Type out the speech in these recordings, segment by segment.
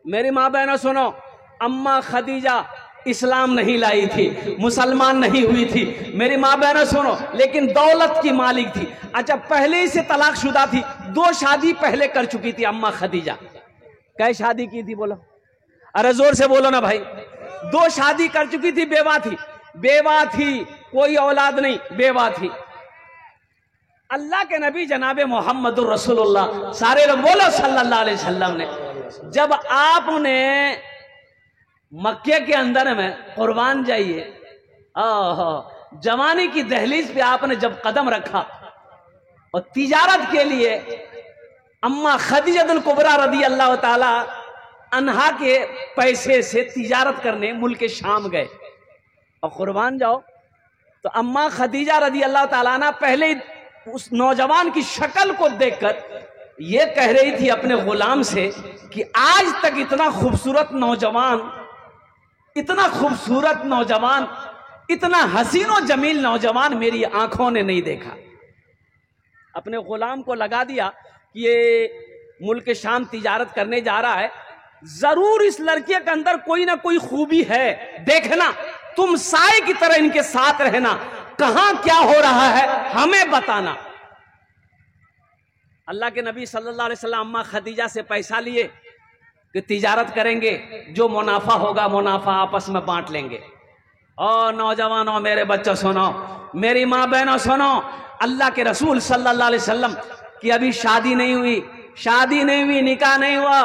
मेरी माँ बहनों सुनो, अम्मा खदीजा इस्लाम नहीं लाई थी, मुसलमान नहीं हुई थी। मेरी माँ बहनों सुनो, लेकिन दौलत की मालिक थी। अच्छा, पहले ही से तलाकशुदा थी, 2 शादी पहले कर चुकी थी अम्मा खदीजा। कै शादी की थी बोलो, अरे जोर से बोलो ना भाई। 2 शादी कर चुकी थी, बेवा थी, बेवा थी, कोई औलाद नहीं, बेवा थी। अल्लाह के नबी जनाबे मोहम्मदुर रसूलुल्लाह, सारे लोग बोलो सल्लल्लाहु अलैहि वसल्लम ने, जब आपने मक्के के अंदर में कुर्बान जाइए, जवानी की दहलीज पे आपने जब कदम रखा और तिजारत के लिए अम्मा खदीजतुल कुबरा रदी अल्लाह ताला अन्हा के पैसे से तिजारत करने मुल्क शाम गए और कुर्बान जाओ, तो अम्मा खदीजा रदी अल्लाह ताला ना पहले ही उस नौजवान की शक्ल को देखकर ये कह रही थी अपने गुलाम से कि आज तक इतना खूबसूरत नौजवान, इतना खूबसूरत नौजवान, इतना हसीन और जमील नौजवान मेरी आंखों ने नहीं देखा। अपने गुलाम को लगा दिया कि ये मुल्क शाम तिजारत करने जा रहा है, जरूर इस लड़के के अंदर कोई ना कोई खूबी है, देखना, तुम साए की तरह इनके साथ रहना, कहां क्या हो रहा है हमें बताना। अल्लाह के नबी सल्लल्लाहु अलैहि वसल्लम अम्मा खदीजा से पैसा लिए कि तिजारत करेंगे, जो मुनाफा होगा मुनाफा आपस में बांट लेंगे। और नौजवानों, मेरे बच्चों सुनो, मेरी माँ बहनों सुनो, अल्लाह के रसूल सल्लल्लाहु अलैहि वसल्लम की अभी शादी नहीं हुई, शादी नहीं हुई, निकाह नहीं हुआ।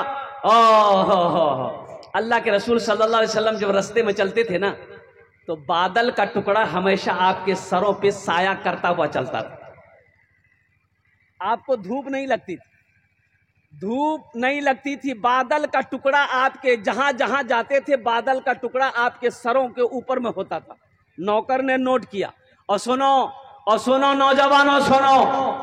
अल्लाह के रसूल सल्लल्लाहु अलैहि वसल्लम जब रास्ते में चलते थे ना, तो बादल का टुकड़ा हमेशा आपके सरों पे साया करता हुआ चलता था। आपको धूप नहीं लगती थी, धूप नहीं लगती थी, बादल का टुकड़ा आपके जहां जहां जाते थे, बादल का टुकड़ा आपके सरों के ऊपर में होता था। नौकर ने नोट किया। और सुनो नौजवानों सुनो,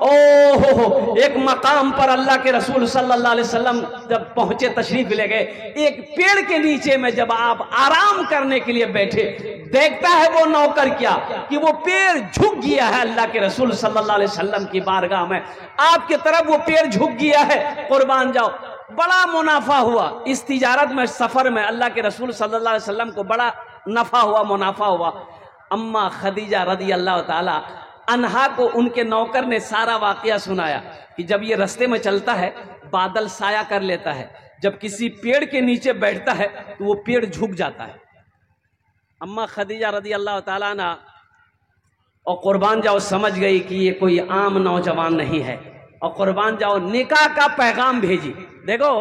ओहो, एक मकाम पर अल्लाह के रसूल सल्लल्लाहु अलैहि वसल्लम जब पहुंचे, तशरीफ ले गए, एक पेड़ के नीचे में जब आप आराम करने के लिए बैठे, देखता है वो नौकर क्या कि वो पेड़ झुक गया है। अल्लाह के रसूल सल्लल्लाहु अलैहि वसल्लम की बारगाह में आपके तरफ वो पेड़ झुक गया है, कुर्बान जाओ। बड़ा मुनाफा हुआ इस तिजारत में, सफर में अल्लाह के रसूल सल्लल्लाहु अलैहि वसल्लम को बड़ा नफा हुआ, मुनाफा हुआ। अम्मा खदीजा रदी अल्लाह ताला अन्हा को उनके नौकर ने सारा वाकया सुनाया कि जब ये रास्ते में चलता है बादल साया कर लेता है, जब किसी पेड़ के नीचे बैठता है तो वो पेड़ झुक जाता है। अम्मा खदीजा रदी अल्लाह ताला ना और कुर्बान जाओ समझ गई कि ये कोई आम नौजवान नहीं है, और कुर्बान जाओ निकाह का पैगाम भेजी। देखो,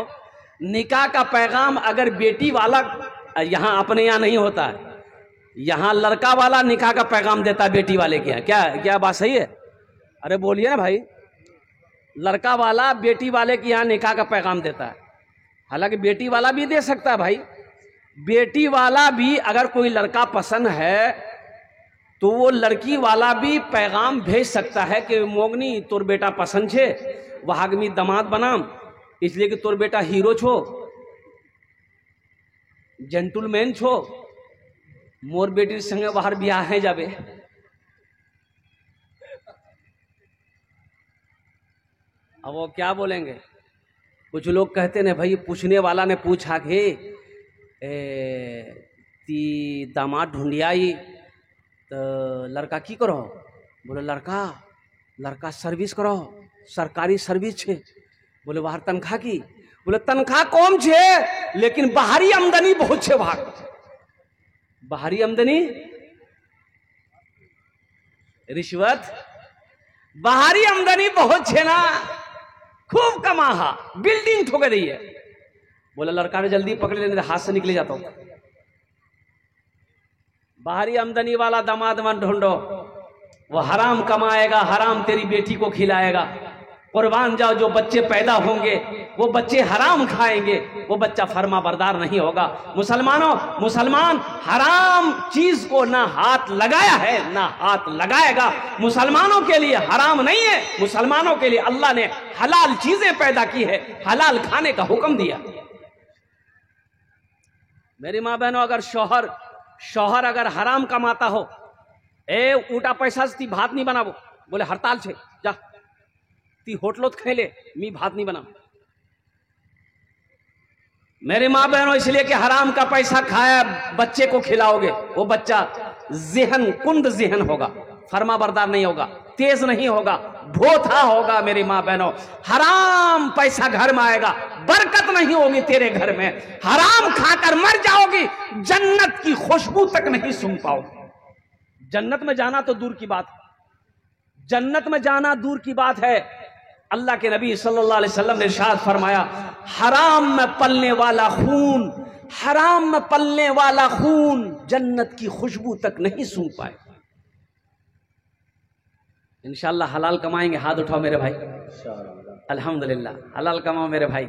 निकाह का पैगाम अगर बेटी वाला, यहाँ अपने यहाँ नहीं होता है, यहाँ लड़का वाला निकाह का पैगाम देता है बेटी वाले के यहाँ। क्या क्या बात सही है? अरे बोलिए ना भाई। लड़का वाला बेटी वाले के यहाँ निकाह का पैगाम देता है। हालांकि बेटी वाला भी दे सकता है भाई, बेटी वाला भी अगर कोई लड़का पसंद है तो वो लड़की वाला भी पैगाम भेज सकता है कि मोगनी तोर बेटा पसंद छे, वहागमी दामाद बनाम, इसलिए कि तोर बेटा हीरो छो, जेंटलमैन छो, मोर बेटी संगे बाहर ब्याह है जाबे। अब वो क्या बोलेंगे? कुछ लोग कहते ने भाई, पूछने वाला ने पूछा कि ती दामाद ढूंढियाई तो लड़का की करो? बोले लड़का सर्विस करो, सरकारी सर्विस छे। बोले बाहर तनख्वाह की? बोले तनख्वाह कम छे लेकिन बाहरी आमदनी बहुत छे। वहां बाहरी आमदनी, रिश्वत, बाहरी आमदनी बहुत छे ना, खूब कमाहा, बिल्डिंग ठोके दी है। बोला लड़का ने जल्दी पकड़ लेने, हाथ से निकले जाता हूं। बाहरी आमदनी वाला दामाद मन ढूंढो, वो हराम कमाएगा, हराम तेरी बेटी को खिलाएगा। कुर्बान जाओ, जो बच्चे पैदा होंगे वो बच्चे हराम खाएंगे, वो बच्चा फर्मा बरदार नहीं होगा। मुसलमानों, मुसलमान हराम चीज को ना हाथ लगाया है ना हाथ लगाएगा। मुसलमानों के लिए हराम नहीं है, मुसलमानों के लिए अल्लाह ने हलाल चीजें पैदा की है, हलाल खाने का हुक्म दिया। मेरी माँ बहनों, अगर शौहर अगर हराम कमाता हो, उल्टा पैसा से ती भात नहीं बनाबो, बोले हड़ताल छे, जा ती होटलोत खेले, मी भात नहीं बना। मेरे माँ बहनों, इसलिए कि हराम का पैसा खाया बच्चे को खिलाओगे, वो बच्चा ज़हन कुंद ज़हन होगा, फरमा बरदार नहीं होगा, तेज नहीं होगा, भोथा होगा। मेरी माँ बहनों, हराम पैसा घर में आएगा, बरकत नहीं होगी तेरे घर में, हराम खाकर मर जाओगी, जन्नत की खुशबू तक नहीं सूंघ पाओगी। जन्नत में जाना तो दूर की बात, जन्नत में जाना दूर की बात है। अल्लाह के नबी सल्लल्लाहु अलैहि वसल्लम ने इरशाद फरमाया, हराम में पलने वाला खून, हराम में पलने वाला खून जन्नत की खुशबू तक नहीं सूंघ पाए। इंशाअल्लाह हलाल कमाएंगे। हाथ उठाओ मेरे भाई, अल्हम्दुलिल्लाह हलाल कमाओ मेरे भाई।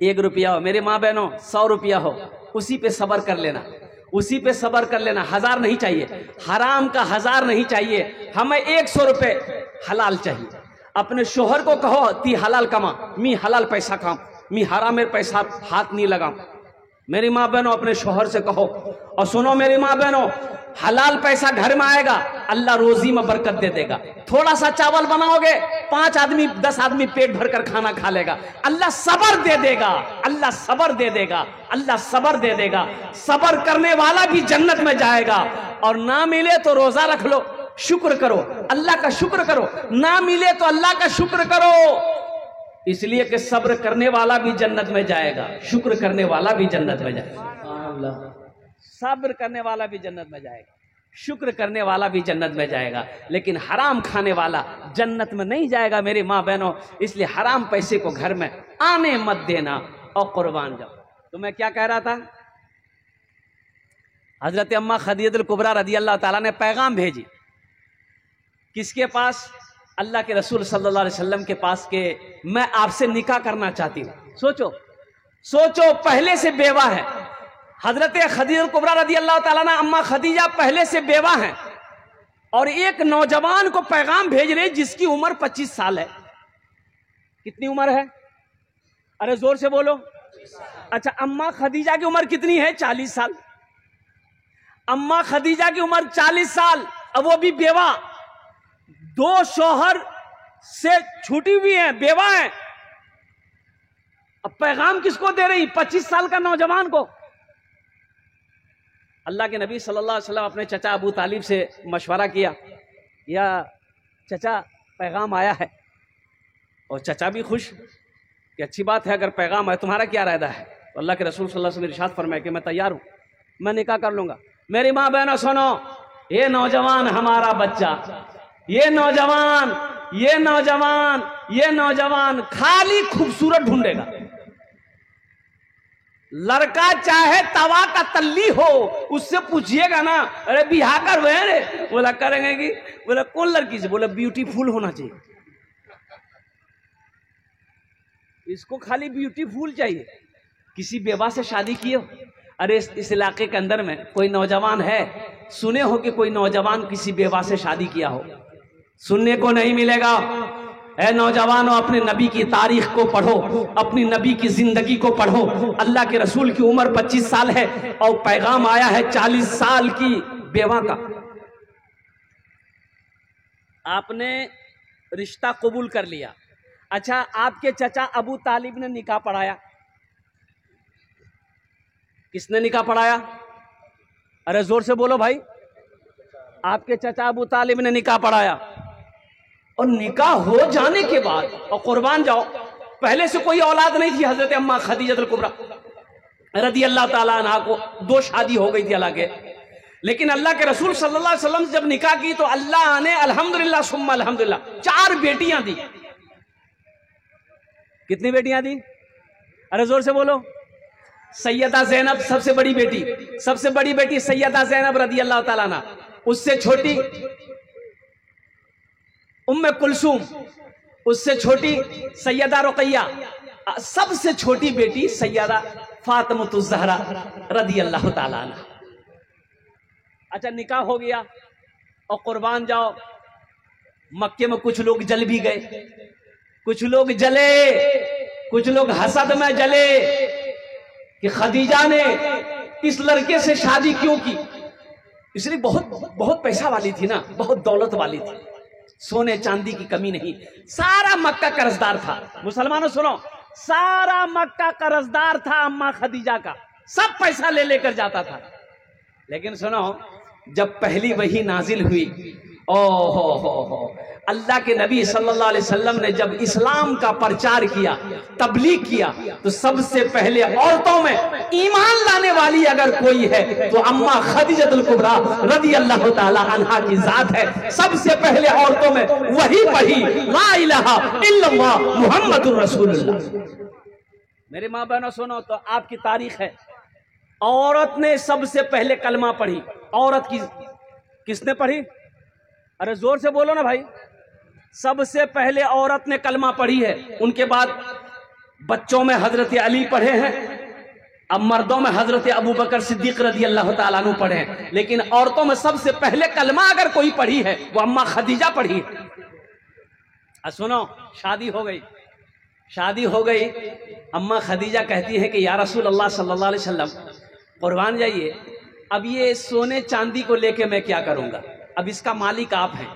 1 रुपया हो मेरे माँ बहनों, 100 रुपया हो, उसी पे सब्र कर लेना, उसी पे सब्र कर लेना। 1000 नहीं चाहिए, हराम का 1000 नहीं चाहिए, हमें 100 रुपए हलाल चाहिए। अपने शोहर को कहो ती हलाल कमा, मी हलाल पैसा खाम, मी हराम में पैसा हाथ नहीं लगाऊं। मेरी माँ बहनों, अपने शोहर से कहो। और सुनो मेरी माँ बहनों, हलाल पैसा घर में आएगा, अल्लाह रोजी में बरकत दे देगा। थोड़ा सा चावल बनाओगे, 5 आदमी 10 आदमी पेट भर कर खाना खा लेगा। अल्लाह सबर दे देगा, अल्लाह सबर दे देगा, अल्लाह सबर दे देगा। सबर करने वाला भी जन्नत में जाएगा। और ना मिले तो रोजा रख लो, शुक्र करो, अल्लाह का शुक्र करो। ना मिले तो अल्लाह का शुक्र करो, इसलिए कि सब्र करने वाला भी जन्नत में जाएगा, शुक्र करने वाला भी जन्नत में जाएगा। सब्र करने वाला भी जन्नत में जाएगा, शुक्र करने वाला भी जन्नत में जाएगा। लेकिन हराम खाने वाला जन्नत में नहीं जाएगा मेरी माँ बहनों। इसलिए हराम पैसे को घर में आने मत देना और कुर्बान जाओ। तो मैं क्या कह रहा था, हजरत अम्मा खदीजतुल कुबरा रदी अल्लाह ताला ने पैगाम भेजी, किसके पास? अल्लाह के रसूल सल्लल्लाहु अलैहि वसल्लम के पास के मैं आपसे निकाह करना चाहती हूँ। सोचो सोचो, पहले से बेवा है हजरत खदीजतुल कुबरा रदी अल्लाह ताला ना, अम्मा खदीजा पहले से बेवा हैं और एक नौजवान को पैगाम भेज रहे जिसकी उम्र 25 साल है। कितनी उम्र है? अरे जोर से बोलो। अच्छा, अम्मा खदीजा की उम्र कितनी है? 40 साल। अम्मा खदीजा की उम्र 40 साल, अब वो भी बेवा, 2 शौहर से छूटी हुई है, बेवा है। अब पैगाम किसको दे रही? 25 साल का नौजवान को। अल्लाह के नबी सल्लल्लाहु अलैहि वसल्लम अपने चचा अबू तालिब से मशवरा किया, या चचा पैगाम आया है। और चचा भी खुश कि अच्छी बात है, अगर पैगाम है तुम्हारा क्या इरादा है? तो अल्लाह के रसूल सल्लल्लाहु अलैहि वसल्लम ने इरशाद फरमाया कि मैं तैयार हूं, मैं निकाह कर लूंगा। मेरी माँ बहनों सुनो, ये नौजवान हमारा बच्चा, ये नौजवान ये नौजवान ये नौजवान खाली खूबसूरत ढूंढेगा। लड़का चाहे तवा का तल्ली हो, उससे पूछिएगा ना, अरे बिहार कर रे, बोला करेंगे कि, बोला कौन लड़की से? बोला ब्यूटीफुल होना चाहिए, इसको खाली ब्यूटीफुल चाहिए। किसी बेवा से शादी किए हो? अरे इस इलाके के अंदर में कोई नौजवान है, सुने हो कि कोई नौजवान किसी बेवा से शादी किया हो? सुनने को नहीं मिलेगा। ऐ नौजवानों, अपने नबी की तारीख को पढ़ो, अपनी नबी की जिंदगी को पढ़ो। अल्लाह के रसूल की उम्र 25 साल है और पैगाम आया है 40 साल की बेवा का। आपने रिश्ता कबूल कर लिया। अच्छा, आपके चचा अबू तालिब ने निकाह पढ़ाया। किसने निकाह पढ़ाया? अरे जोर से बोलो भाई। आपके चचा अबू तालिब ने निकाह पढ़ाया। और निकाह हो जाने के बाद, और कुर्बान जाओ, पहले से कोई औलाद नहीं थी हजरत अम्मा खदीजतुल कुबरा रदी अल्लाह ताला अन्हा को। 2 शादी हो गई थी हालांकि, लेकिन अल्लाह के रसूल सल्लल्लाहु अलैहि वसल्लम जब निकाह की तो अल्लाह ने अल्हम्दुलिल्लाह सुम्मा अल्हम्दुलिल्लाह 4 बेटियां दी। कितनी बेटियां दी? अरे जोर से बोलो। सैयदा ज़ैनब सबसे बड़ी बेटी, सबसे बड़ी बेटी सैयदा ज़ैनब रदी अल्लाह ताला अन्हा, उससे छोटी उम्मे कुलसूम, उससे छोटी सैयदा रुकैया, सबसे छोटी बेटी सैयदा फातिमतुज़ ज़हरा रदी अल्लाह ताला अन्हा। अच्छा, निकाह हो गया और कुर्बान जाओ, मक्के में कुछ लोग जल भी गए, कुछ लोग जले, कुछ लोग हसद में जले कि खदीजा ने इस लड़के से शादी क्यों की। इसलिए बहुत पैसा वाली थी ना, बहुत दौलत वाली थी, सोने चांदी की कमी नहीं, सारा मक्का कर्जदार था। मुसलमानों सुनो, सारा मक्का कर्जदार था अम्मा खदीजा का, सब पैसा ले लेकर जाता था। लेकिन सुनो, जब पहली वही नाजिल हुई, ओ हो, अल्लाह के नबी सल्लल्लाहु अलैहि वसल्लम ने जब इस्लाम का प्रचार किया, तबलीग किया, तो सबसे पहले औरतों में ईमान लाने वाली अगर कोई है तो अम्मा खदीजतुल कुबरा रदी अल्लाह ताला अन्हा की जात है। सबसे पहले औरतों में वही पढ़ी, ला इलाहा इल्लल्लाह मुहम्मदुर रसूलुल्लाह। मेरे माँ बहनों सुनो, तो आपकी तारीख है, औरत ने सबसे पहले कलमा पढ़ी। औरत की किसने पढ़ी? अरे जोर से बोलो ना भाई। सबसे पहले औरत ने कलमा पढ़ी है। उनके बाद बच्चों में हजरत अली पढ़े हैं, अब मर्दों में हजरत अबू बकर सिद्दीक रजी अल्लाह ताला अन्हु पढ़े हैं। लेकिन औरतों में सबसे पहले कलमा अगर कोई पढ़ी है वो अम्मा खदीजा पढ़ी है। सुनो, शादी हो गई। अम्मा खदीजा कहती है कि या रसूल अल्लाह सल्लल्लाहु अलैहि वसल्लम, कुर्बान जाइए, अब ये सोने चांदी को लेके मैं क्या करूंगा? अब इसका मालिक आप हैं,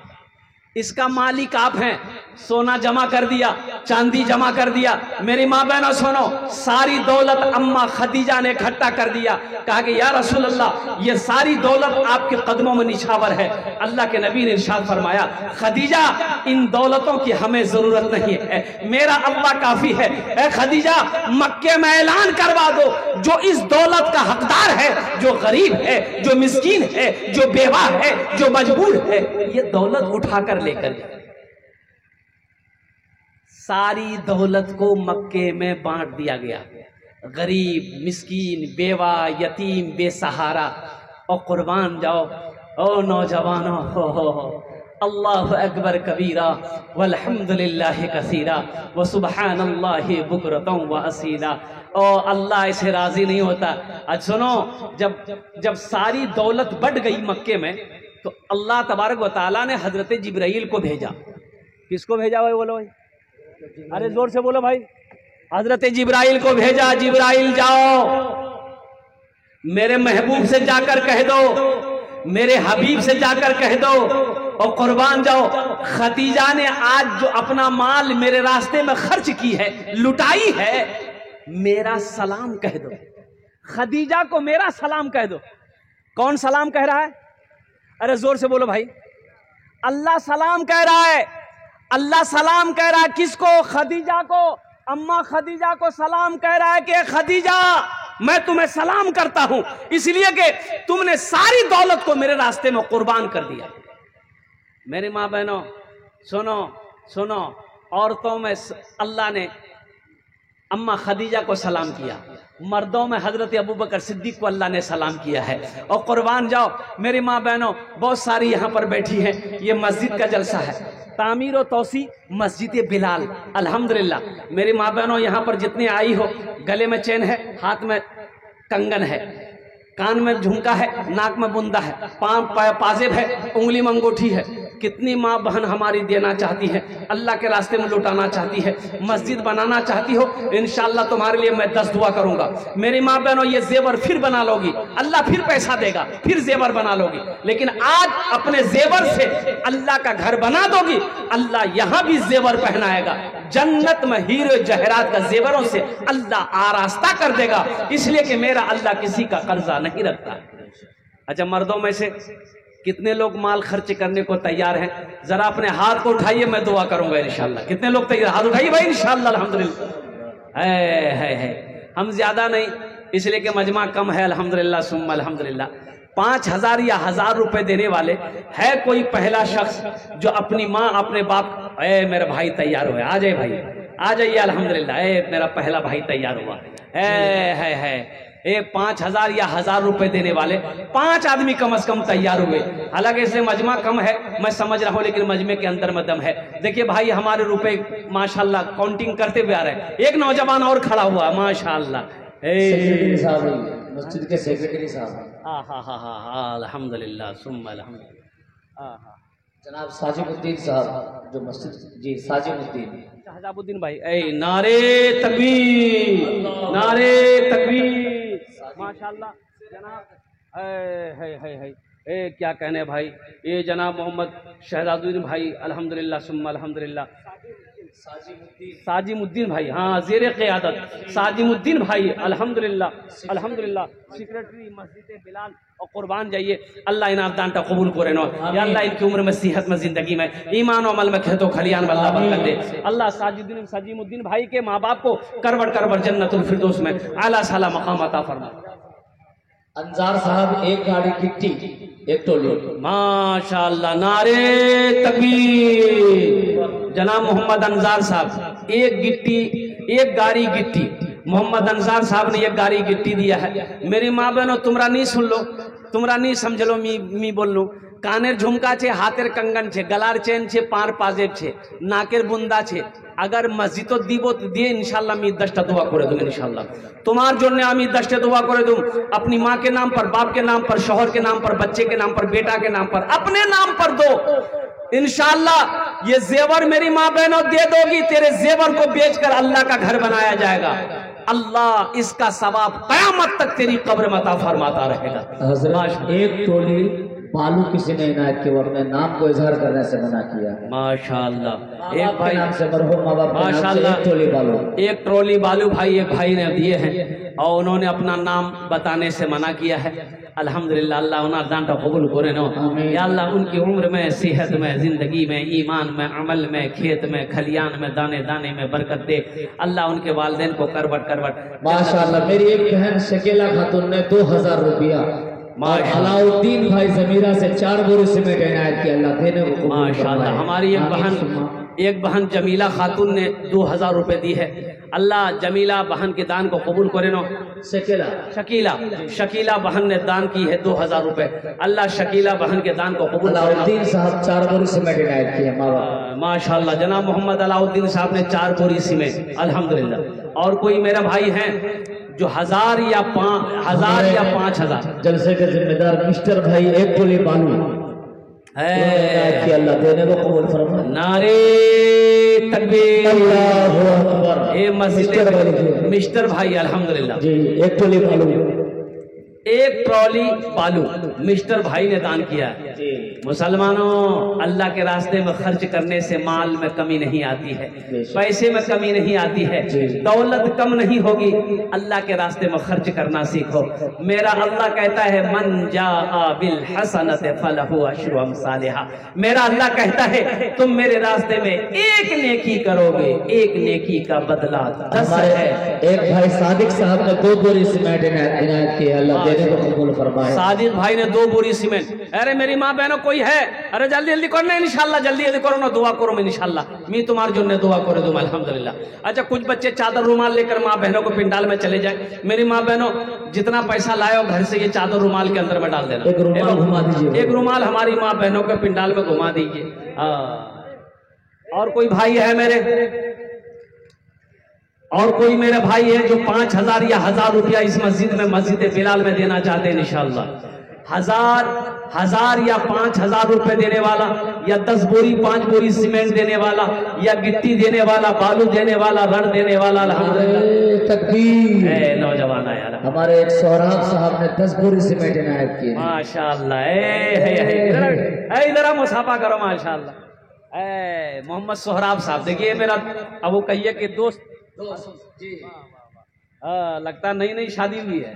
इसका मालिक आप हैं। सोना जमा कर दिया, चांदी जमा कर दिया। मेरी माँ बहनों सुनो, सारी दौलत अम्मा खदीजा ने इकट्ठा कर दिया। कहा कि या रसूल अल्लाह, ये सारी दौलत आपके कदमों में निछावर है। अल्लाह के नबी ने इरशाद फरमाया, खदीजा इन दौलतों की हमें जरूरत नहीं है, मेरा अल्लाह काफी है। ए खदीजा, मक्के में ऐलान करवा दो, जो इस दौलत का हकदार है, जो गरीब है, जो मिस्कीन है, जो बेवा है, जो मजबूर है, ये दौलत उठाकर लेकर जाए। सारी दौलत को मक्के में बांट दिया गया। गरीब, मिस्कीन, बेवा, यतीम, बेसहारा। और कुर्बान जाओ ओ नौजवानों, हो अल्लाहु अकबर कबीरा वल्हम्दुलिल्लाहि कसीरा व सुब्हानल्लाहि बुकरतम व असीला। और अल्लाह इसे राजी नहीं होता। आज सुनो, जब सारी दौलत बढ़ गई मक्के में, तो अल्लाह तबारक व तआला ने हजरत जिब्राइल को भेजा। किसको भेजा भाई? बोलो भाई, अरे जोर से बोलो भाई। हजरत जिब्राइल को भेजा। जिब्राइल जाओ, मेरे महबूब से जाकर कह दो, मेरे हबीब से जाकर कह दो, और कुर्बान जाओ, खदीजा ने आज जो अपना माल मेरे रास्ते में खर्च की है, लुटाई है, मेरा सलाम कह दो। खदीजा को मेरा सलाम कह दो। कौन सलाम कह रहा है? अरे जोर से बोलो भाई। अल्लाह सलाम कह रहा है। अल्लाह सलाम कह रहा है किसको? खदीजा को। अम्मा खदीजा को सलाम कह रहा है कि खदीजा, मैं तुम्हें सलाम करता हूं, इसलिए कि तुमने सारी दौलत को मेरे रास्ते में कुर्बान कर दिया। मेरी माँ बहनों सुनो, औरतों में अल्लाह ने अम्मा खदीजा को सलाम किया, मर्दों में हजरत अबू बकर सिद्दीक को अल्लाह ने सलाम किया है। और कुर्बान जाओ मेरी माँ बहनों, बहुत सारी यहाँ पर बैठी हैं, ये मस्जिद का जलसा है, तामीर और तौसी मस्जिद बिलाल, अल्हम्दुलिल्लाह। मेरी माँ बहनों यहाँ पर जितनी आई हो, गले में चेन है, हाथ में कंगन है, कान में झुमका है, नाक में बुंदा है, पाँव पाजेब है, उंगली में अंगूठी है। कितनी माँ बहन हमारी देना चाहती है, अल्लाह के रास्ते में लुटाना चाहती है, मस्जिद बनाना चाहती हो, इंशाअल्लाह तुम्हारे लिए मैं 10 दुआ करूंगा। मेरी माँ बहनों, ये जेवर फिर बना लोगी, अल्लाह फिर पैसा देगा, फिर जेवर बना लोगी। लेकिन आज अपने जेवर से अल्लाह का घर बना दोगी, अल्लाह यहाँ भी जेवर पहनाएगा। जन्नत में हीरे जहरात का जेवरों से अल्लाह आरास्ता कर देगा, इसलिए कि मेरा अल्लाह किसी का कर्जा नहीं रखता। अच्छा, मर्दों में से कितने लोग माल खर्च करने को तैयार हैं? जरा अपने हाथ को उठाइए, मैं दुआ करूंगा इंशाल्लाह। कितने लोग तैयार? हाथ उठाइए भाई, इंशाल्लाह। अल्हम्दुलिल्लाह है। हम ज्यादा नहीं, इसलिए कि मजमा कम है, अल्हम्दुलिल्लाह सुम्मा अल्हम्दुलिल्लाह। 5,000 या 1,000 रुपए देने वाले है कोई पहला शख्स जो अपनी माँ अपने बाप, मेरा भाई तैयार हुआ, आ जाए भाई, आ जाइए, अल्हम्दुलिल्लाह, मेरा पहला भाई तैयार हुआ है। 5,000 या 1,000 रुपए देने वाले 5 आदमी कम से कम तैयार हुए। हालांकि इससे मजमा कम है, मैं समझ रहा हूँ, लेकिन मजमे के अंदर में दम है। देखिए भाई, हमारे रुपए माशाल्लाह काउंटिंग करते हुए आ रहे हैं। एक नौजवान और खड़ा हुआ, माशाल्लाह, मस्जिद के सेक्रेटरी साहब। हाँ, अल्हम्दुलिल्लाह सुम्मा अल्हम्दुलिल्लाह। जनाब साजिबुद्दीन साहब जो मस्जिद, जी साजिबुद्दीन, शहजाबुद्दीन भाई, नारे तकबीर, नारे तकबीर, माशाल्लाह जनाब। है क्या कहने भाई, ये जनाब मोहम्मद शहजादुद्दीन भाई, अल्हम्दुलिल्लाह सुम्मा अल्हम्दुलिल्लाह। साजिमुद्दीन भाई, हाँ ज़ेरे क़यादत साजिमुद्दीन भाई, अल्हम्दुलिल्लाह अल्हम्दुलिल्लाह, सेक्रेटरी मस्जिद बिलाल और कुर्बान जाइए। अल्लाह इन आपदान कबूल करे नो, या अल्लाह इनकी उम्र में सेहत में जिंदगी में ईमान और अमल में खेतो खलियान में अल्लाह बरकत दे। अल्लाह साजिमुद्दीन भाई के माँ बाप को करवट करवट जन्नतुल फिरदौस में आला साला मकाम अता फरमा। अंजार साहब एक गाड़ी गिट्टी एक टोली। माशाअल्लाह, नारे तकबीर। जनाब मोहम्मद अंजार साहब एक गिट्टी एक गाड़ी गिट्टी, मोहम्मद अंजार साहब ने एक गाड़ी गिट्टी दिया है। मेरी माँ बहनों तुमरा नहीं सुन लो, तुमरा नहीं समझ लो, मी बोल लूँ। कानेर झुमका छे, हाथेर कंगन छे, गलार चेन छे, पार पाजेब छे, नाकेर बुंदा छे। अगर मस्जिदो दीबो दिए इंशाल्लाह मी 10टा दुआ करे दूंगा इंशाल्लाह। तुम्हार जोन्ने आमी 10टा दुआ करे दूं, अपनी माँ के नाम पर, बाप के नाम पर, शौहर के नाम पर, बच्चे के नाम पर, बेटा के नाम पर, अपने नाम पर दो इंशाल्लाह। ये जेवर मेरी माँ बहनों दे दोगी, तेरे जेवर को बेचकर अल्लाह का घर बनाया जाएगा। अल्लाह इसका सवाब कयामत तक तेरी कब्र में अता फरमाता रहेगा। एक टोली बालू किसी ने इनायत किया, वो अपने नाम को इजहार करने से मना किया। माशाअल्लाह, एक भाई नाम से मरहूम माँ बाप माशाअल्लाह एक टोली बालू, एक ट्रॉली बालू भाई एक भाई ने दिए हैं और उन्होंने अपना नाम बताने से मना किया है। अल्हम्दुलिल्लाह, अल्लाह उन्हें दान कबूल करे नो। या अल्लाह उनकी उम्र में, सेहत में, जिंदगी में, ईमान में, अमल में, खेत में, खलियान में, दाने दाने में बरकत दे। अल्लाह उनके वालिदैन को करवट करवट। माशाअल्लाह, मेरी एक बहन शकीला खातून ने 2000 रुपया, अलाउद्दीन भाई जमीरा से 4 बोरी सीमेंट इनायत किया। अल्लाह देने को माशाअल्लाह। हमारी एक बहन जमीला खातून ने 2000 रुपए दी है। अल्लाह जमीला बहन के दान को कबूल करे नो। शकीला बहन ने दान की है 2000 रुपए। अल्लाह शकीला बहन के दान को कबूल करे। अलाउद्दीन साहब 4 बोरी सीमेंट इनायत किए माशाअल्लाह। जनाब मोहम्मद अलाउद्दीन साहब ने 4 बोरी सीमेंट, अल्हम्दुलिल्लाह। और कोई मेरा भाई है जो 1000 या 5000 जलसे के जिम्मेदार मिस्टर भाई एक टोली बालू है। अल्लाह देने को कबूल फरमाए। नारे तकबीर, अल्लाहू अकबर। ए मस्जिद मिस्टर भाई अल्हम्दुलिल्लाह जी, एक टोली बालू, एक ट्रॉली बालू मिस्टर भाई ने दान किया। मुसलमानों, अल्लाह के रास्ते में खर्च करने से माल में कमी नहीं आती है, पैसे में कमी नहीं आती है, दौलत कम नहीं होगी। अल्लाह के रास्ते में खर्च करना सीखो। मेरा अल्लाह कहता है मन जाअ बिल हसनति फलहु अशरु अमसालिहा। मेरा अल्लाह कहता है तुम मेरे रास्ते में एक नेकी करोगे, एक नेकी का बदला 10 है। एक भाई सादिक साहब ने 2 बोरी सीमेंट इनायत किया। अल्लाह देने को कबूल फरमाए। सादिक भाई ने 2 बोरी सीमेंट। अरे मेरी माँ बहनों कोई है, अरे जल्दी जल्दी करो ना इंशाल्लाह, जल्दी जल्दी करो ना, दुआ करो मैं इंशाल्लाह, मैं तुम्हारे जो ने दुआ करे दूं अल्हम्दुलिल्लाह। अच्छा, कुछ बच्चे चादर रुमाल लेकर माँ बहनों को पिंडाल में चले जाए। मेरी माँ बहनों जितना पैसा लाए हो घर से ये चादर रुमाल के अंदर में डाल देना। एक रुमाल घुमा दीजिए, एक रुमाल हमारी माँ बहनों के पिंडाल में घुमा दीजिए। और कोई भाई है मेरे, और कोई मेरे भाई है जो 5000 या 1000 रुपया इस मस्जिद में, मस्जिद बिलाल में देना चाहते हैं इंशाल्लाह। 1000 या 5000 रुपए देने वाला, या 10 बोरी 5 बोरी सीमेंट देने वाला, या गिट्टी देने वाला, बालू देने वाला, रड़ देने वाला। तकबीर। नौजवान आया हमारे एक सोहराब साहब ने 10 बोरी सीमेंट इनायत की। माशाअल्लाह। इधर मुसाफा करो माशाअल्लाह। मोहम्मद सोहराब साहब देखिए मेरा, अब वो कहिए कि दोस्त लगता नई नई शादी हुई है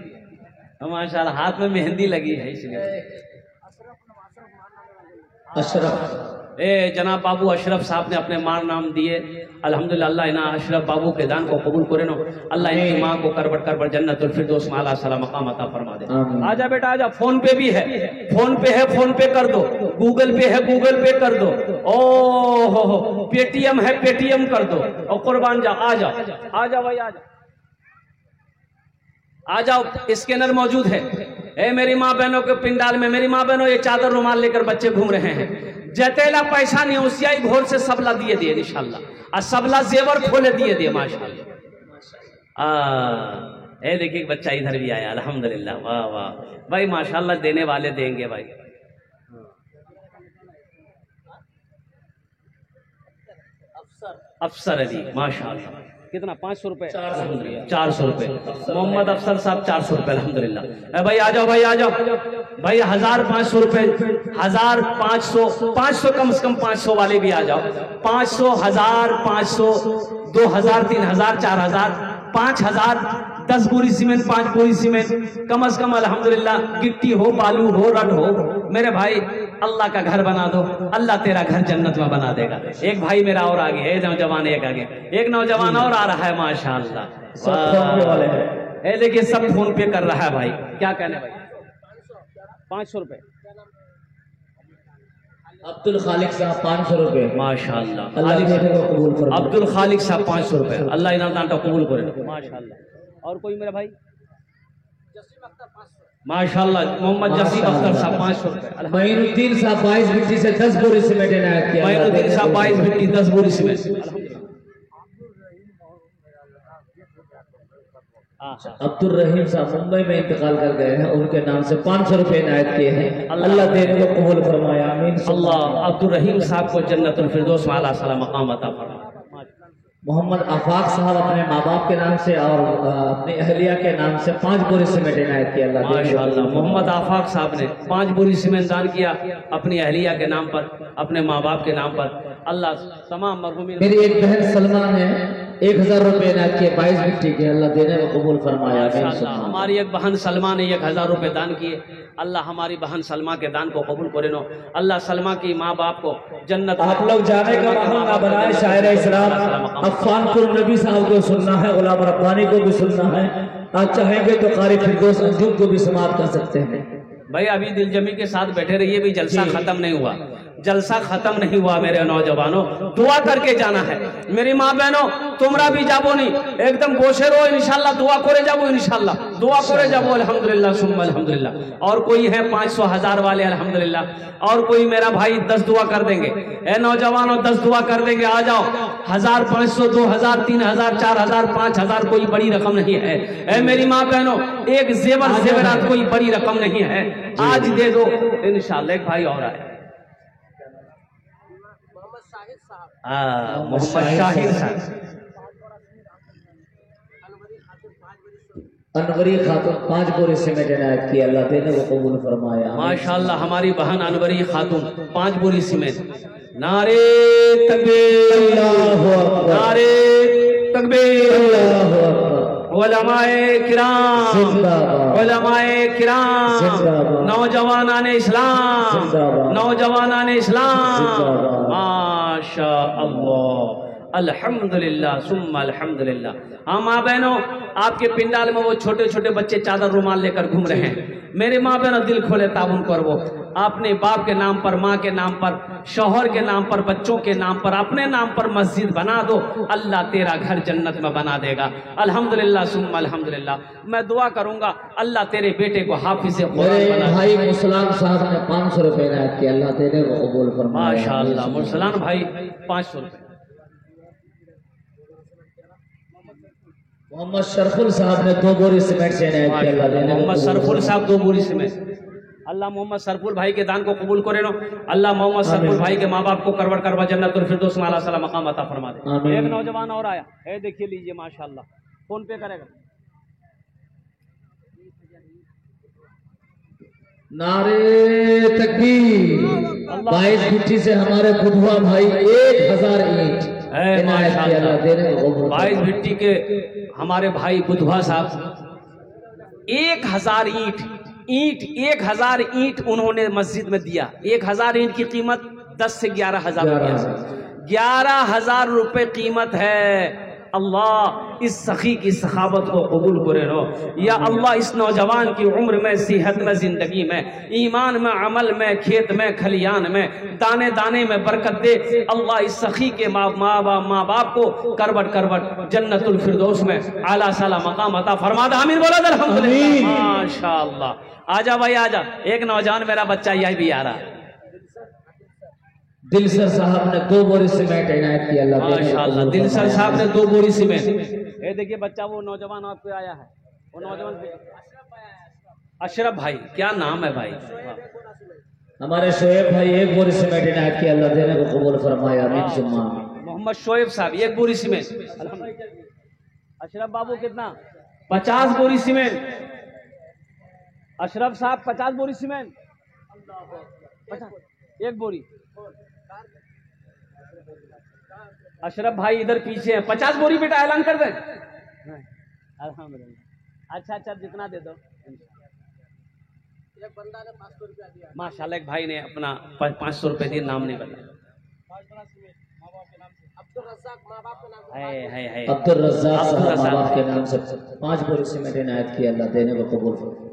माशाल्लाह, हाथ में मेहंदी लगी है इसलिए। अशरफ, जनाब बाबू अशरफ साहब ने अपने मां नाम दिए अल्हम्दुलिल्लाह। अल्लाह इना अशरफ बाबू के दान को कबूल करे नो। अल्लाह इनकी माँ को करबट करबट जन्नतुल फिरदौस में आला सलाम मकाम अता फरमा दे। आजा बेटा आजा। फोन पे भी है, फोन पे है, फोन पे कर दो। गूगल पे है, गूगल पे कर दो। ओ हो पेटीएम है, पेटीएम कर दो। और कुर्बान जा, आ जाओ आ जाओ भाई, आ जाओ आ जाओ। स्कैनर मौजूद है। मेरी माँ बहनों के पिंडाल में, मेरी माँ बहनों ये चादर रुमाल लेकर बच्चे घूम रहे हैं। जतेला पैसा नहीं उसियाई घोर से सबला दिए दिए इंशाल्लाह, और सबला जेवर खोले दिए दिए माशाल्लाह। देखिए बच्चा इधर भी आया अल्हम्दुलिल्लाह। वाह वाह भाई माशाल्लाह, देने वाले देंगे भाई। अफसर अली माशाल्लाह, कितना 500 रुपए 400 रुपए। मोहम्मद अफसर साहब 400 रुपए अल्हम्दुलिल्लाह। भाई आ जाओ भाई आ जाओ भाई 1500 रुपए 1500 500 कम से कम 500 वाले भी आ जाओ 500 1500 2000 3000 4000 5000 10 बोरी सीमेंट 5 बोरी सीमेंट कम से कम अल्हम्दुलिल्लाह। गिट्टी हो बालू हो रड हो मेरे भाई अल्लाह का घर बना दो अल्लाह तेरा घर जन्नत में बना देगा। एक भाई मेरा और आगे है नौजवान एक आगे एक नौजवान और आ रहा है माशाअल्लाह। देखिए सब फोन पे कर रहा है भाई क्या कहने भाई 500 रुपए अब्दुल खालिक साहब 500 रुपए माशाअल्लाह। अल्लाह देने को कबूल फरमाए। अब्दुल खालिक साहब 500 रुपए अल्लाह इनाम दान कबूल करे माशाअल्लाह। और कोई मेरा भाई माशाअल्लाह मोहम्मद जसीम अख्तर साहब 500 रुपए। मईनुद्दीन साहब 22 भिट्टी से 10 बोरी सीमेंट इनायत किया। मईनुद्दीन साहब 22 भिट्टी 10 बोरी सीमेंट। अब्दुल रहीम साहब मुंबई में इंतकाल कर गए हैं उनके नाम से 500 रुपए इनायत किए हैं। अल्लाह देने को कबूल फरमाया आमीन। अल्लाह अब्दुल रहीम साहब को जन्नतुल फिरदौस में आला सलाम मकाम अता फरमाए। मोहम्मद आफाक साहब अपने माँ बाप के नाम से और अपनी अहलिया के नाम से 5 बोरी सीमेंट इनायत किया। अल्लाह माशाअल्लाह। मोहम्मद आफाक साहब ने 5 बोरी सीमेंट दान किया अपनी अहलिया के नाम पर अपने माँ बाप के नाम पर। अल्लाह तमाम मरहूमीन। मेरी एक बहन सलमा ने 1000 रुपए इनायत किए 22 भिट्टी के। अल्लाह देने को कबूल फरमाया। हमारी एक बहन सलमा ने 1000 रुपए दान किए। अल्लाह हमारी बहन सलमा के दान को कबूल करे नो। अल्लाह सलमा की माँ बाप को जन्नत। आप लोग जाने का माहौल ना बनाए। शायर इस्लाम अफ़ानपुर नबी साहब को सुनना है गुलाम रब्बानी को भी सुनना है। आप चाहेंगे तो कारी फिरदौस अंजुम को भी समाप्त कर सकते हैं। भाई अभी दिलजमी के साथ बैठे रहिए भी जलसा खत्म नहीं हुआ जलसा खत्म नहीं हुआ मेरे नौजवानों। दुआ करके जाना है मेरी माँ बहनों तुमरा भी जाबो नहीं एकदम गोशे रो इंशाल्लाह दुआ करे जाबो इंशाल्लाह दुआ करे जाबो अल्हम्दुलिल्लाह सुम्मा अल्हम्दुलिल्लाह। और कोई है 500 1000 वाले अल्हम्दुलिल्लाह। और कोई मेरा भाई 10 दुआ कर देंगे। ए नौजवानों 10 दुआ कर देंगे आ जाओ 1000 500 2000 3000 4000 5000 कोई बड़ी रकम नहीं है। ए मेरी माँ बहनों एक जेवरात कोई बड़ी रकम नहीं है आज दे दो इंशाल्लाह। एक भाई और आए मोहम्मद शाहिद साहब अनवरी खातून 5 बोरी सीमेंट इनायत की। अल्लाह देने को कबूल फरमाया माशाअल्लाह। हमारी बहन अनवरी खातून 5 बोरी सीमेंट। नारे तकबीर अल्लाहु अकबर नारे तकबीर अल्लाहु अकबर। उलमाए किराम जिंदाबाद उलमाए किराम जिंदाबाद। नौजवानाने इस्लाम जिंदाबाद नौजवानाने इस्लाम जिंदाबाद। माशा अल्लाह अल्हम्दुलिल्लाह सुम्मा अल्हम्दुलिल्लाह। हाँ माँ बहनों आपके पिंडाल में वो छोटे छोटे बच्चे चादर रुमाल लेकर घूम रहे हैं। मेरे माँ बहनों दिल खोले ताबुन कर वो अपने बाप के नाम पर माँ के नाम पर शौहर के नाम पर बच्चों के नाम पर अपने नाम पर मस्जिद बना दो अल्लाह तेरा घर जन्नत में बना देगा अल्हम्दुलिल्लाह सुम्मा अल्हम्दुलिल्लाह। मैं दुआ करूंगा अल्लाह तेरे बेटे को हाफिज़ कुरान बना दे। भाई मुसलान साहब ने 500 रुपए इनायत किया। अल्लाह देने को कबूल फरमाए माशाअल्लाह। मुसलान भाई 500 रुपए। मोहम्मद शरफुल साहब ने 2 बोरी सीमेंट से इनायत किया। अल्लाह देने को मोहम्मद सरफुल साहब 2 बोरी सीमेंट। अल्लाह मोहम्मद सरफुल भाई के दान को कबूल करे नो। अल्लाह मोहम्मद सरफुल भाई के माँ बाप को करवट करवा जन्नतुल फिरदौस में आला सलाम मकाम अता फरमा दे। एक नौजवान और आया है देखिए लीजिए माशाअल्लाह फोन पे करेगा। नारे तकबीर। 22 भिट्टी से हमारे बुधवा भाई 1000 ईंट इनायत किया। अल्लाह देने को कबूल 22 भिट्टी के हमारे भाई बुधवा साहब 1000 ईंट 1000 ईंट उन्होंने मस्जिद में दिया। 1000 ईंट की कीमत 10 से 11,000 रुपया 11,000 रुपए कीमत है। अल्लाह इस सखी की सखावत को कबूल करे रो या अल्लाह इस नौजवान की उम्र में सेहत में जिंदगी में ईमान में अमल में खेत में खलियान में दाने दाने में बरकत दे। अल्लाह इस सखी के माँ बाप को करवट करवट जन्नतुल फिरदौस में आला साला मकाम अता फरमा दे। आमीन बोला अल्हम्दुलिल्लाह माशाअल्लाह। आजा भाई आजा एक नौजवान मेरा बच्चा यही भी आ रहा। दिलसर साहब ने 2 बोरी सीमेंट इनायत किया। अल्लाह माशाअल्लाह। दिलसर साहब ने 2 बोरी सीमेंट। ये देखिए बच्चा वो नौजवान आपको आया है वो नौजवान अशरफ भाई क्या नाम है भाई। हमारे शोएब भाई 1 बोरी सीमेंट इनायत किया। अल्लाह देने को कबूल फरमाया आमीन सुम्मा। मोहम्मद शोएब साहब 1 बोरी सीमेंट। अशरफ बाबू कितना? 50 बोरी सीमेंट। अशरफ साहब 50 बोरी सीमेंट। 50 एक बोरी। अशरफ भाई इधर पीछे है, 50 बोरी बेटा ऐलान कर दे। अल्हम्दुलिल्लाह। अच्छा जितना दे दो। एक बंदा ने 500 रुपया दिया माशाल्लाह। एक भाई ने अपना 500 रुपये दिए, नाम नहीं बताया। अब्दुल रज़्ज़ाक माँ बाप के नाम से 5 बोरी सीमेंट इनायत की। अल्लाह देने को कबूल फरमाए।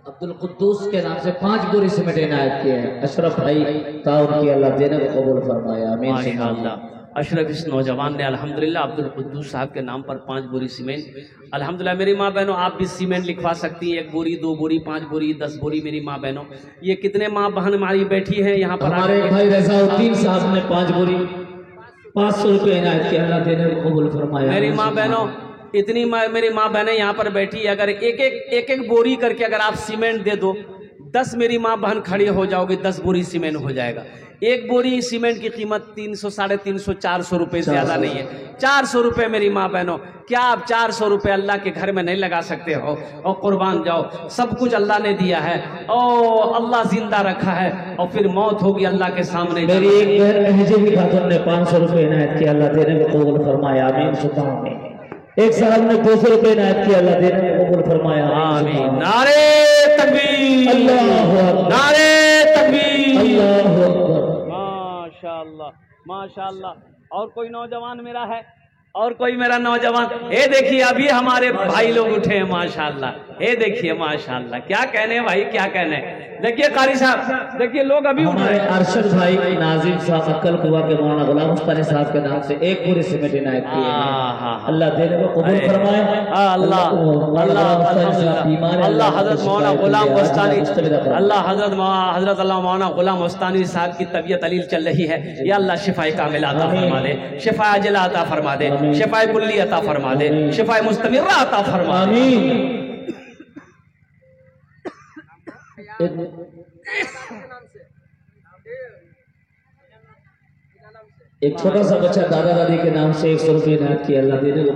अब्दुल कुद्दूस के नाम से 5 बोरी सीमेंट इनायत किए हैं। अशरफ भाई ताउन की अल्लाह देने को कबूल फरमाए। आमीन अल्लाह। अशरफ इस नौजवान ने अल्हम्दुलिल्लाह अब्दुल कुद्दूस साहब के नाम पर 5 बोरी सीमेंट। अल्हम्दुलिल्लाह मेरी माँ बहनों, आप भी सीमेंट लिखवा सकती हैं। 1 बोरी, 2 बोरी, 5 बोरी, 10 बोरी। मेरी माँ बहनों, ये कितने माँ बहन हमारी बैठी है यहाँ पर? हमारे भाई रज़ाउद्दीन साहब ने 5 बोरी 500 रुपये इनायत किया। अल्लाह देने को कबूल फरमाए। मेरी माँ बहनों, इतनी मेरी माँ बहनें यहाँ पर बैठी है। अगर एक बोरी करके अगर आप सीमेंट दे दो, 10 मेरी माँ बहन खड़ी हो जाओगी, 10 बोरी सीमेंट हो जाएगा। 1 बोरी सीमेंट की कीमत 300, 350, 400 रुपये से ज्यादा नहीं है। 400 रुपये मेरी माँ बहनों, क्या आप 400 रुपये अल्लाह के घर में नहीं लगा सकते हो? और कुर्बान जाओ, सब कुछ अल्लाह ने दिया है और अल्लाह जिंदा रखा है और फिर मौत होगी अल्लाह के सामने। मेरी एक बहन महजिब खातून ने 500 रुपये इनायत किया। अल्लाह देने को कबूल फरमाए। आमीन सुभान आमीन। एक साहब ने 200 रुपये इनायत किया। अल्लाह देने को कबूल फरमाए। आमीन। नारे तकबीर, अल्लाहु अकबर, नारे तकबीर, अल्लाहु अकबर। माशाअल्लाह माशाअल्लाह। और कोई नौजवान मेरा है? और कोई मेरा नौजवान? ये देखिए अभी हमारे भाई लोग उठे हैं माशाअल्लाह। ये देखिए माशाअल्लाह, क्या कहने भाई, क्या कहने। देखिए कारी साहब, देखिए लोग अभी उठ रहे हैं। अरशद भाई नाजिम साहब अक्कल कुआ के मौलाना गुलाम उस्तानी साहब के नाम से 1 बोरी सीमेंट इनायत किए हैं। अल्लाह देने को कबूल फरमाए। अल्लाह हजरत मौलाना गुलाम उस्तानी, अल्लाह हजरत मौलाना गुलाम उस्तानी साहब की तबीयत अलील चल रही है। या अल्लाह शिफाए कामिल अता फरमा दे, शिफा अजला अता फरमा दे, शिफाए कुल्ली अता फरमा दे, शिफाए मुस्तमिर्रा अता फरमा दे। एक छोटा सा बच्चा दादा दादी के नाम से 100 रुपये इनायत किया। अल्लाह देने को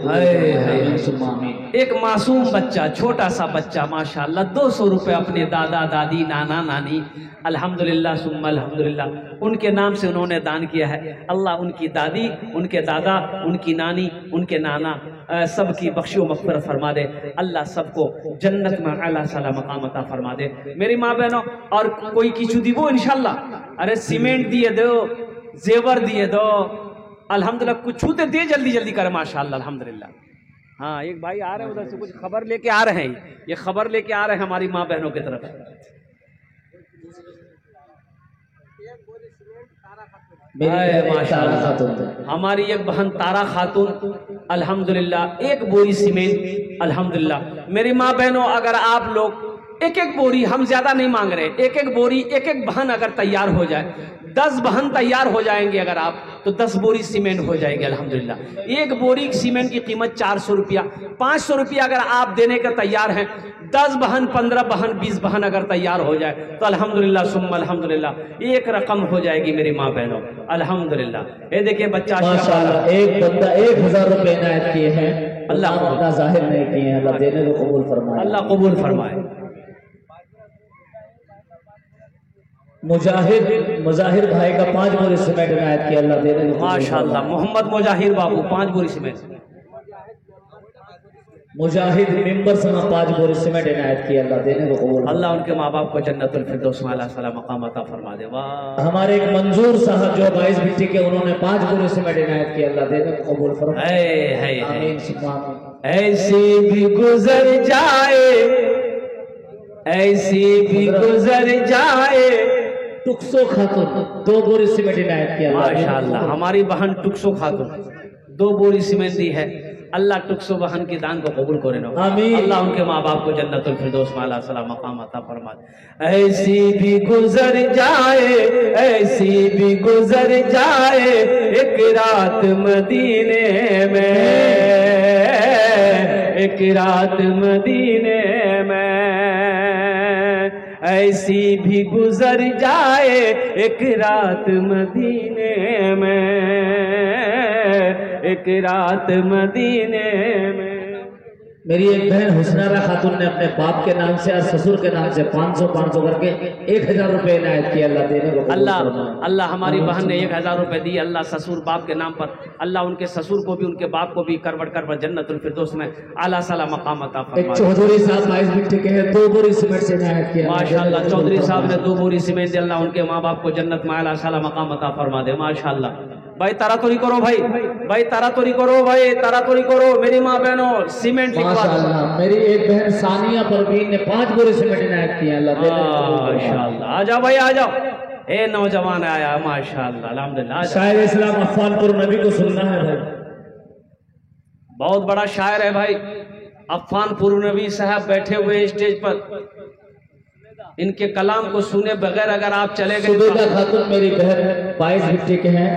आमीन। एक मासूम बच्चा, छोटा सा बच्चा माशाअल्लाह 200 रुपये अपने दादा दादी, नाना नानी, अल्हम्दुलिल्लाह सुम्मा अल्हम्दुलिल्लाह, उनके नाम से उन्होंने दान किया है। अल्लाह उनकी दादी, उनके दादा, उनकी नानी, उनके नाना सबकी बख्शो मग़फ़िरत फरमा दे। अल्लाह सबको जन्नत में आला साला मकाम अता फरमा दे। मेरी माँ बहनों, और कोई किचू दीबो इंशाल्लाह। अरे सीमेंट दिए दो, जेवर दिए दो, अल्हम्दुलिल्लाह कुछ छूते दे, जल्दी जल्दी कर माशाअल्लाह अल्हम्दुलिल्लाह। हाँ, एक भाई आ रहे हैं उधर से, कुछ खबर लेके आ रहे हैं। ये खबर लेके आ रहे हैं हमारी माँ बहनों की तरफ। माशाअल्लाह हमारी एक बहन तारा खातून अल्हम्दुलिल्लाह 1 बोरी सीमेंट अल्हम्दुलिल्लाह। मेरी माँ बहनों, अगर आप लोग 1 बोरी, हम ज्यादा नहीं मांग रहे, 1 बोरी, 1 बहन अगर तैयार हो जाए, 10 बहन तैयार हो जाएंगे अगर आप, तो 10 बोरी सीमेंट हो जाएगी अल्हम्दुलिल्लाह। 1 बोरी सीमेंट की कीमत 400 रुपया। 500 रुपया अगर आप देने का तैयार हैं, 10 बहन, 15 बहन, 20 बहन अगर तैयार हो जाए तो अल्हम्दुलिल्लाह सुम्मा अल्हम्दुलिल्लाह 1 रकम हो जाएगी मेरी माँ बहनों अल्हम्दुलिल्लाह। ये देखिए बच्चा माशाअल्लाह, एक बंदा 1000 रुपये इनायत किए हैं। अल्लाह अपना जाहिर नहीं किए हैं। अल्लाह देने को कबूल फरमाए। अल्लाह कबूल फरमाए। मुजाहिर भाई का 5 बोरी सीमेंट इनायत किया। अल्लाह देने को माशाअल्लाह। मोहम्मद मुजाहिर बाबू 5 बोरी सीमेंट। मुजाहिद मिंबर से 5 बोरी सीमेंट इनायत किया। अल्लाह देने को कबूल। अल्लाह उनके माँ बाप को जन्नतुल फिरदौस में आला साला मकाम अता फरमा दे। वाह। हमारे एक मंजूर साहब जो 22 बिट्टी के, उन्होंने 5 बोरी सीमेंट इनायत किया। अल्लाह देने को कबूल फरमाए। आमीन सुभान। ऐसी भी गुजर जाए, ऐसी भी गुजर जाए। टुक्सो खातून 2 बोरी सीमेंट इनायत किया। माशाअल्लाह हमारी बहन टुक्सो खातून 2 बोरी सीमेंट दी है। अल्लाह टुक्सो बहन की दान को कबूल करे ना। अल्लाह उनके माँ बाप को जन्नतुल फिरदौस में आला साला मकाम अता फरमा दे। ऐसी भी गुजर जाए, ऐसी भी गुजर जाए एक रात मदीने में, एक रात मदीने में, ऐसी भी गुजर जाए एक रात मदीने में, एक रात मदीने में। मेरी एक बहन हुस्नारा खातून ने अपने बाप के नाम से और ससुर के नाम से 500 करके 1000 रुपए इनायत किया। अल्लाह देने को अल्लाह हमारी बहन ने 1000 रुपए दी अल्लाह ससुर बाप के नाम पर। अल्लाह उनके ससुर को भी उनके बाप को भी करवट कर जन्नतुल फिरदौस में आला साला मकाम अता फरमाए। एक चौधरी साहब 22 मिनट के हैं, 2 बोरी सीमेंट से इनायत किया। माशाअल्लाह चौधरी साहब ने 2 बोरी सीमेंट दिया। अल्लाह उनके माँ बाप को जन्नत में आला साला मकाम अता फरमा दे। माशाअल्लाह भाई तारातोरी करो, भाई तारातोरी करो, भाई तारातोरी करो मेरी माँ बहनों। सीमेंट माशाअल्लाह मेरी एक बहन सानिया परवीन ने 5 बोरे सीमेंट इनायत किया। अल्लाह माशाअल्लाह। आ जाओ भाई आ जाओ, ए नौजवान आया माशाअल्लाह अल्हम्दुलिल्लाह। शायर इस्लाम अफ़ानपुर नबी को सुनना है भाई, बहुत बड़ा शायर है भाई। अफ़ानपुर नबी साहब बैठे हुए स्टेज पर, इनके कलाम को सुने बगैर अगर आप चले गए। सुबेदा खातून मेरी बहन 22 मिट्टी के हैं,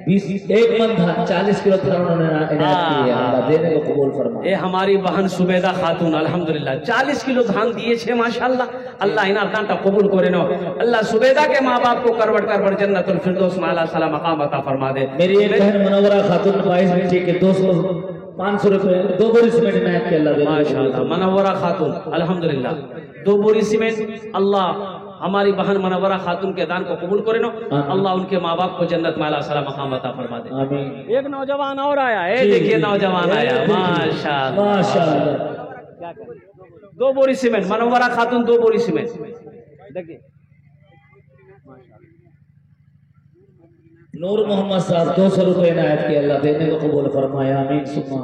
1 मन धान 40 किलो उन्होंने इनायत की है। अल्लाह देने को कबूल फरमाए। ये हमारी बहन सुबेदा खातून अल्हम्दुलिल्लाह 40 किलो धान दिए छे माशाअल्लाह। अल्लाह इना दानटा कबूल करे नो। अल्लाह सुबेदा के माँ बाप को करवट कर जन्नतुल फिरदौस में आला साला मकाम अता फरमा दे। मेरी एक बहन मनोवरा खातून 22 मिट्टी के 500 रुपए 2 बोरी सीमेंट इनायत किया। अल्लाह माशाअल्लाह मनोवरा खातून अल्हम्दुलिल्लाह 2 बोरी सीमेंट। अल्लाह हमारी बहन मनवरा खातून के दान को कबूल करे नो। अल्लाह उनके माँ बाप को जन्नत में आला साला मकाम अता फरमा दे। आमीन। एक नौजवान और आया है, देखिए नौजवान आया माशाअल्लाह माशाअल्लाह। 2 बोरी सीमेंट मनवरा खातून 2 बोरी सीमेंट। देखिए नूर मोहम्मद साहब 200 रुपए इनायत किया। अल्लाह देने को कबूल फरमाए। आमीन सुमा।